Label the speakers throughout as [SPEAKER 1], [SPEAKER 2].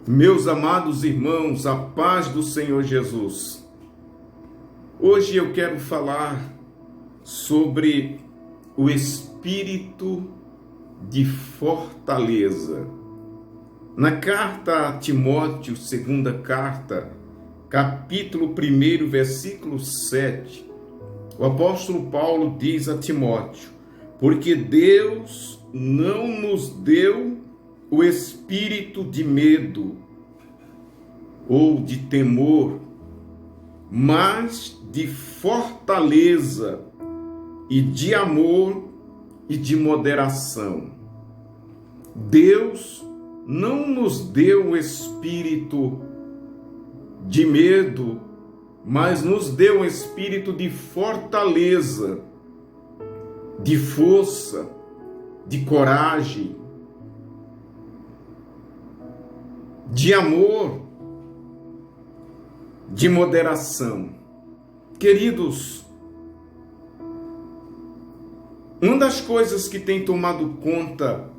[SPEAKER 1] Meus amados irmãos, a paz do Senhor Jesus. Hoje eu quero falar sobre o espírito de fortaleza. Na carta a Timóteo, segunda carta, capítulo 1, versículo 7, o apóstolo Paulo diz a Timóteo: porque Deus não nos deu o espírito de medo ou de temor, mas de fortaleza e de amor e de moderação. Deus não nos deu o espírito de medo, mas nos deu um espírito de fortaleza, de força, de coragem, de amor, de moderação. Queridos, uma das coisas que tem tomado conta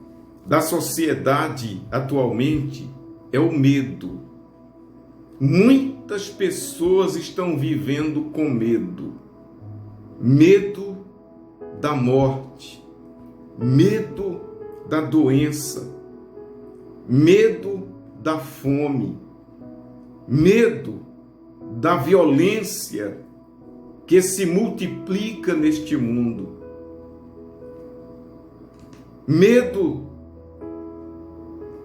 [SPEAKER 1] da sociedade atualmente é o medo. Muitas pessoas estão vivendo com medo. Medo da morte, medo da doença, medo da fome, medo da violência que se multiplica neste mundo, medo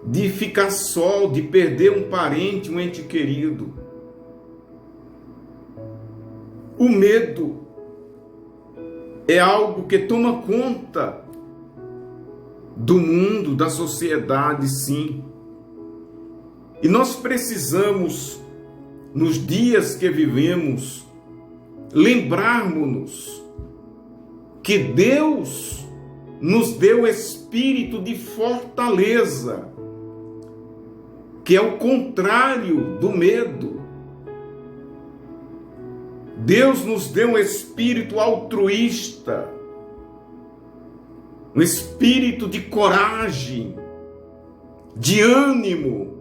[SPEAKER 1] de ficar só, de perder um parente, um ente querido. O medo é algo que toma conta do mundo, da sociedade, sim. E nós precisamos, nos dias que vivemos, lembrarmos-nos que Deus nos deu espírito de fortaleza, que é o contrário do medo. Deus nos deu um espírito altruísta, um espírito de coragem, de ânimo.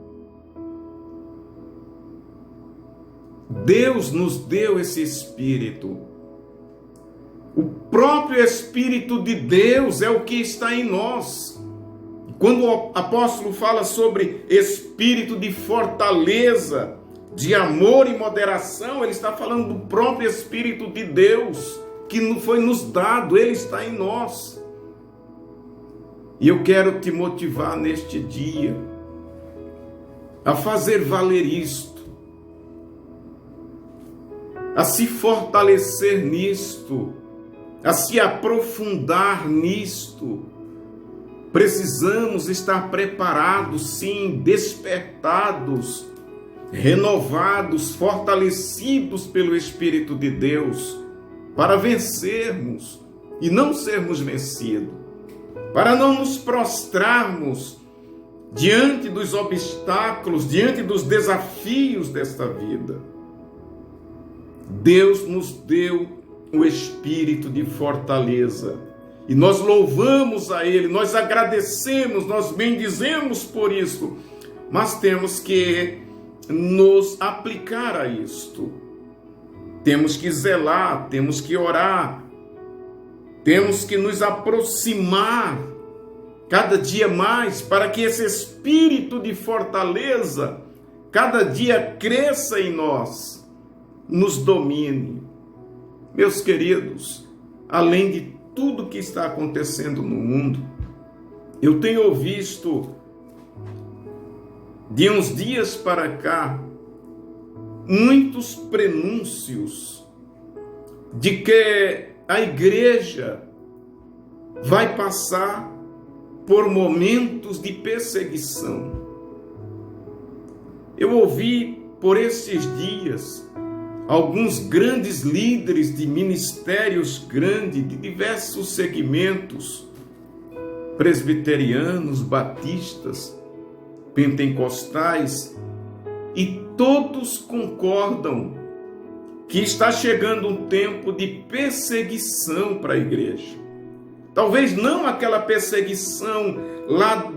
[SPEAKER 1] Deus nos deu esse espírito. O próprio Espírito de Deus é o que está em nós. Quando o apóstolo fala sobre espírito de fortaleza, de amor e moderação, ele está falando do próprio Espírito de Deus, que foi nos dado, ele está em nós. E eu quero te motivar neste dia a fazer valer isto, a se fortalecer nisto, a se aprofundar nisto. Precisamos estar preparados, sim, despertados, renovados, fortalecidos pelo Espírito de Deus, para vencermos e não sermos vencidos, para não nos prostrarmos diante dos obstáculos, diante dos desafios desta vida. Deus nos deu o espírito de fortaleza e nós louvamos a Ele, nós agradecemos, nós bendizemos por isso, mas temos que nos aplicar a isto. Temos que zelar, temos que orar, temos que nos aproximar cada dia mais para que esse espírito de fortaleza cada dia cresça em nós, nos domine. Meus queridos, além de tudo que está acontecendo no mundo, eu tenho visto de uns dias para cá muitos prenúncios de que a igreja vai passar por momentos de perseguição. Eu ouvi por esses dias alguns grandes líderes de ministérios grandes, de diversos segmentos, presbiterianos, batistas, pentecostais, e todos concordam que está chegando um tempo de perseguição para a igreja. Talvez não aquela perseguição lá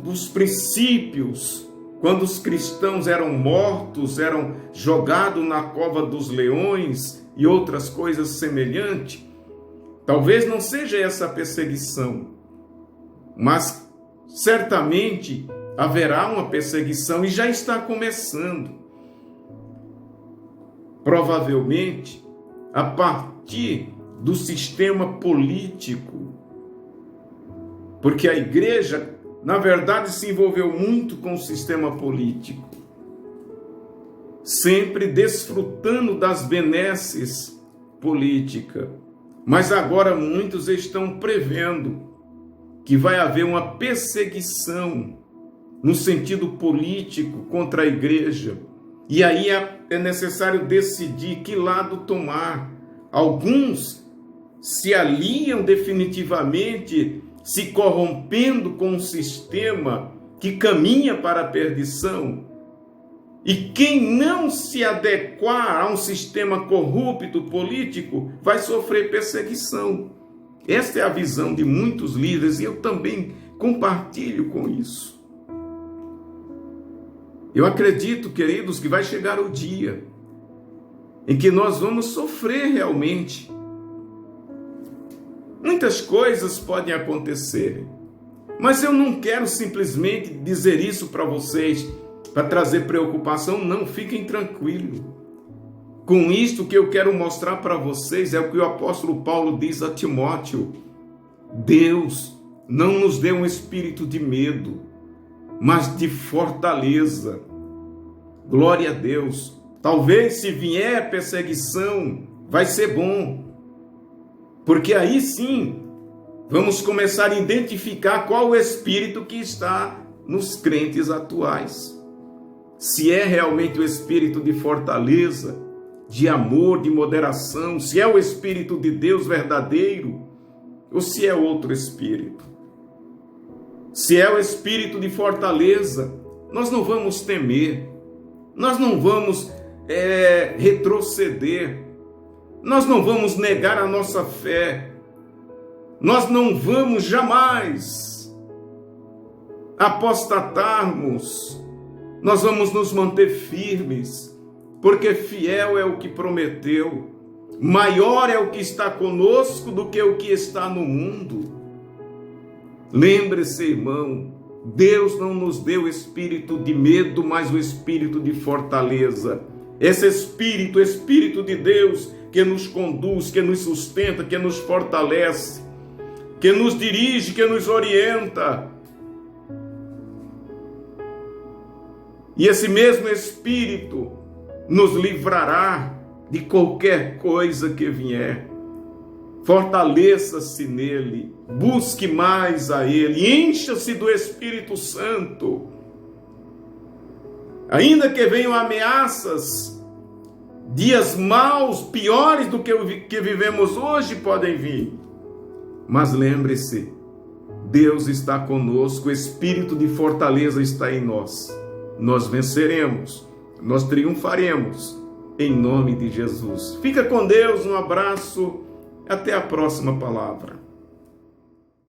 [SPEAKER 1] dos princípios, quando os cristãos eram mortos, eram jogados na cova dos leões e outras coisas semelhantes. Talvez não seja essa a perseguição, mas certamente haverá uma perseguição e já está começando. Provavelmente a partir do sistema político, porque a igreja, na verdade, se envolveu muito com o sistema político, sempre desfrutando das benesses políticas. Mas agora muitos estão prevendo que vai haver uma perseguição no sentido político contra a igreja. E aí é necessário decidir que lado tomar. Alguns se aliam definitivamente, se corrompendo com um sistema que caminha para a perdição. E quem não se adequar a um sistema corrupto político vai sofrer perseguição. Esta é a visão de muitos líderes e eu também compartilho com isso. Eu acredito, queridos, que vai chegar o dia em que nós vamos sofrer realmente. Muitas coisas podem acontecer, mas eu não quero simplesmente dizer isso para vocês para trazer preocupação, não, fiquem tranquilos. Com isto que eu quero mostrar para vocês é o que o apóstolo Paulo diz a Timóteo: Deus não nos deu um espírito de medo, mas de fortaleza. Glória a Deus. Talvez se vier perseguição, vai ser bom, porque aí sim vamos começar a identificar qual o espírito que está nos crentes atuais. Se é realmente o espírito de fortaleza, de amor, de moderação, se é o espírito de Deus verdadeiro, ou se é outro espírito. Se é o espírito de fortaleza, nós não vamos temer, nós não vamos retroceder, nós não vamos negar a nossa fé, nós não vamos jamais apostatarmos, nós vamos nos manter firmes, porque fiel é o que prometeu, maior é o que está conosco do que o que está no mundo. Lembre-se, irmão, Deus não nos deu espírito de medo, mas o espírito de fortaleza. Esse espírito, o Espírito de Deus, que nos conduz, que nos sustenta, que nos fortalece, que nos dirige, que nos orienta. E esse mesmo Espírito nos livrará de qualquer coisa que vier. Fortaleça-se nele, busque mais a ele, encha-se do Espírito Santo. Ainda que venham ameaças, dias maus, piores do que o que vivemos hoje podem vir. Mas lembre-se, Deus está conosco, o Espírito de fortaleza está em nós. Nós venceremos, nós triunfaremos, em nome de Jesus. Fica com Deus, um abraço, até a próxima palavra.